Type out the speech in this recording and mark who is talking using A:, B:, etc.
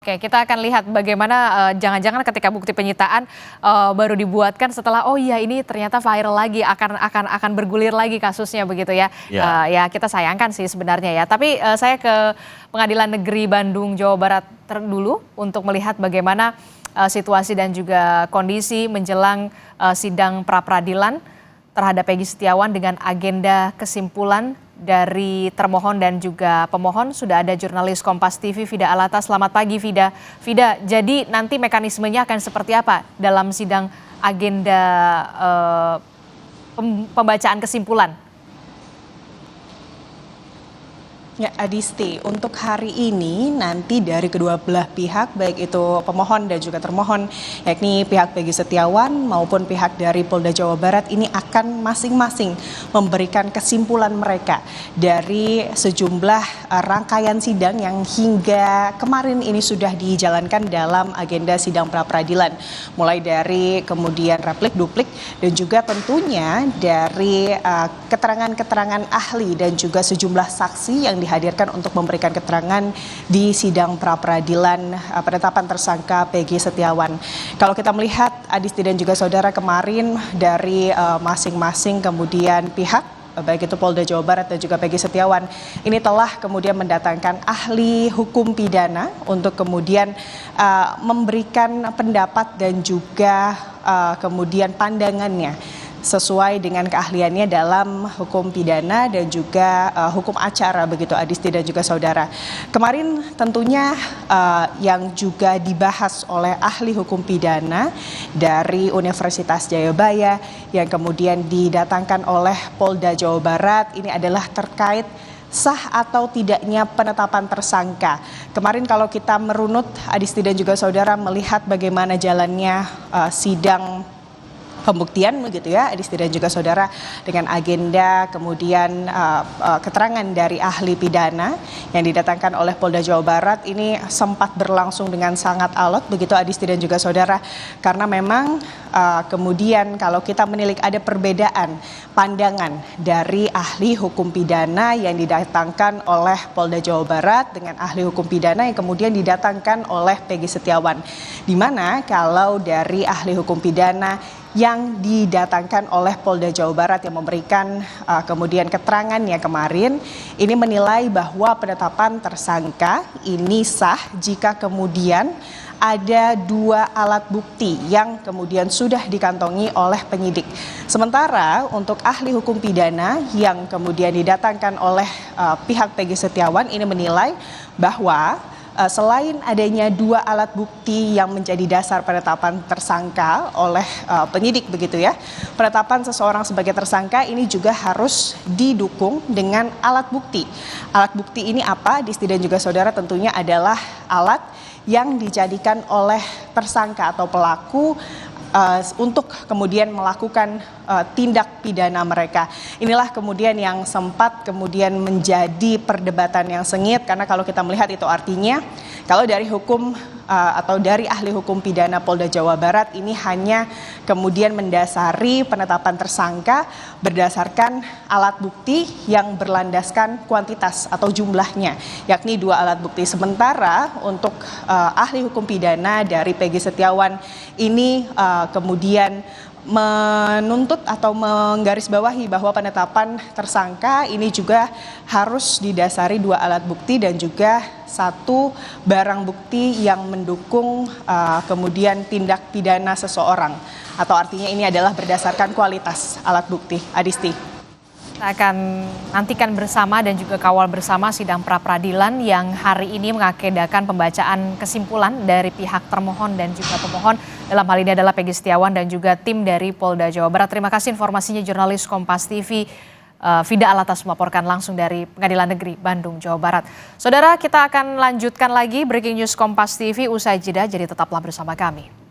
A: Oke, kita akan lihat bagaimana jangan-jangan ketika bukti penyitaan baru dibuatkan setelah oh iya ini ternyata viral lagi akan bergulir lagi kasusnya begitu ya.
B: Ya.
A: Ya kita sayangkan sih sebenarnya ya. Tapi saya ke Pengadilan Negeri Bandung Jawa Barat dulu untuk melihat bagaimana situasi dan juga kondisi menjelang sidang pra-peradilan terhadap Peggy Setiawan dengan agenda kesimpulan dari termohon dan juga pemohon. Sudah ada jurnalis Kompas TV Vida Alata. Selamat pagi Vida. Vida, jadi nanti mekanismenya akan seperti apa dalam sidang agenda pembacaan kesimpulan?
C: Ya, Adisti, untuk hari ini nanti dari kedua belah pihak, baik itu pemohon dan juga termohon, yakni pihak Peggy Setiawan maupun pihak dari Polda Jawa Barat, ini akan masing-masing memberikan kesimpulan mereka dari sejumlah rangkaian sidang yang hingga kemarin ini sudah dijalankan dalam agenda sidang pra-peradilan. Mulai dari kemudian replik, duplik, dan juga tentunya dari keterangan-keterangan ahli dan juga sejumlah saksi yang dihadirkan untuk memberikan keterangan di sidang pra-peradilan penetapan tersangka Peggy Setiawan. Kalau kita melihat Adisti dan juga saudara, kemarin dari masing-masing kemudian pihak, baik itu Polda Jawa Barat dan juga Peggy Setiawan, ini telah kemudian mendatangkan ahli hukum pidana untuk kemudian memberikan pendapat dan juga kemudian pandangannya sesuai dengan keahliannya dalam hukum pidana dan juga hukum acara, begitu Adisti dan juga saudara. Kemarin tentunya yang juga dibahas oleh ahli hukum pidana dari Universitas Jayabaya yang kemudian didatangkan oleh Polda Jawa Barat ini adalah terkait sah atau tidaknya penetapan tersangka. Kemarin kalau kita merunut Adisti dan juga saudara melihat bagaimana jalannya sidang pembuktian begitu ya Adisti dan juga saudara, dengan agenda kemudian keterangan dari ahli pidana yang didatangkan oleh Polda Jawa Barat ini sempat berlangsung dengan sangat alot begitu Adisti dan juga saudara, karena memang kemudian kalau kita menilik ada perbedaan pandangan dari ahli hukum pidana yang didatangkan oleh Polda Jawa Barat dengan ahli hukum pidana yang kemudian didatangkan oleh Peggy Setiawan, di mana kalau dari ahli hukum pidana yang didatangkan oleh Polda Jawa Barat yang memberikan kemudian keterangannya kemarin, ini menilai bahwa penetapan tersangka ini sah jika kemudian ada dua alat bukti yang kemudian sudah dikantongi oleh penyidik. Sementara untuk ahli hukum pidana yang kemudian didatangkan oleh pihak Peggy Setiawan ini menilai bahwa selain adanya dua alat bukti yang menjadi dasar penetapan tersangka oleh penyidik begitu ya, penetapan seseorang sebagai tersangka ini juga harus didukung dengan alat bukti. Alat bukti ini apa? Adisti dan juga saudara, tentunya adalah alat yang dijadikan oleh tersangka atau pelaku untuk kemudian melakukan tindak pidana mereka. Inilah kemudian yang sempat kemudian menjadi perdebatan yang sengit, karena kalau kita melihat itu artinya kalau dari hukum atau dari ahli hukum pidana Polda Jawa Barat ini hanya kemudian mendasari penetapan tersangka berdasarkan alat bukti yang berlandaskan kuantitas atau jumlahnya, yakni dua alat bukti. Sementara untuk ahli hukum pidana dari Peggy Setiawan ini kemudian menuntut atau menggarisbawahi bahwa penetapan tersangka ini juga harus didasari dua alat bukti dan juga satu barang bukti yang mendukung kemudian tindak pidana seseorang, atau artinya ini adalah berdasarkan kualitas alat bukti. Adisti.
A: Kita akan nantikan bersama dan juga kawal bersama sidang pra-peradilan yang hari ini mengagendakan pembacaan kesimpulan dari pihak termohon dan juga pemohon. Dalam hal ini adalah Peggy Setiawan dan juga tim dari Polda Jawa Barat. Terima kasih informasinya jurnalis Kompas TV Vida Alata melaporkan langsung dari Pengadilan Negeri Bandung, Jawa Barat. Saudara, kita akan lanjutkan lagi Breaking News Kompas TV usai jeda, jadi tetaplah bersama kami.